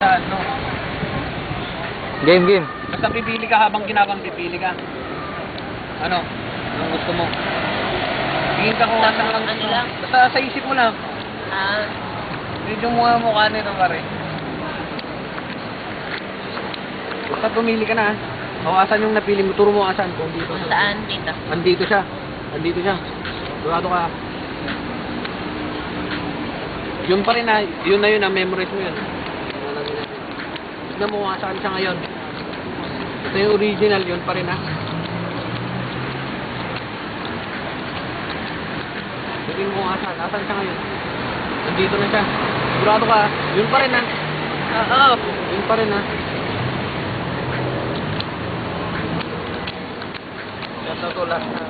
Ano? Game, game. Basta pipili ka habang ginagawa pipili ka. Ano? Anong gusto mo? Tingin ka kung ano lang gusto mo. Basta sa isip mo lang. Medyo mukha nito pare. Basta pumili ka na. O asan yung napili mo? Turo mo asan. Kung dito. Saan? Dito. Andito siya. Andito siya. Durado ka. Yun pa rin na. Yun na yun. Memorize mo yun. Tignan mo kung asan siya ngayon. Ito yung original. Yun pa rin ha. Tignan mo kung asan. Asan siya ngayon. Andito na siya. Durado ka. Yun pa rin ha. Oo. Yun pa rin ha. Ito to last na.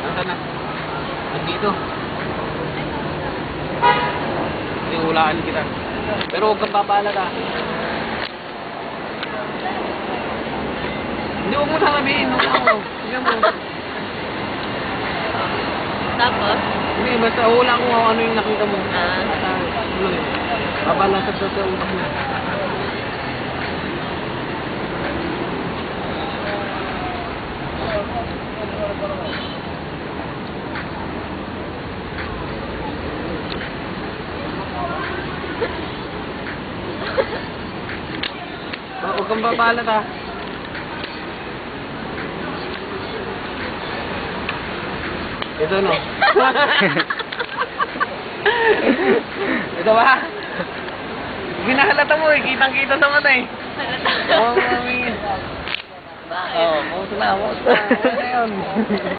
Nasaan na? Nandito. Hulaan kita. Pero huwag kang papalat ha. Hindi, huwag mo sasabihin. Tignan mo. Tapos? Hindi, basta hula ko ano yung nakita mo. Ah. Papalasag sa utak mo. Huwag kang babalat ha. Ito no. Ito ba? Ginahalata mo eh. Kitang-kita sa mata eh. Oo, mami. Oo, mauto na. Ano yun?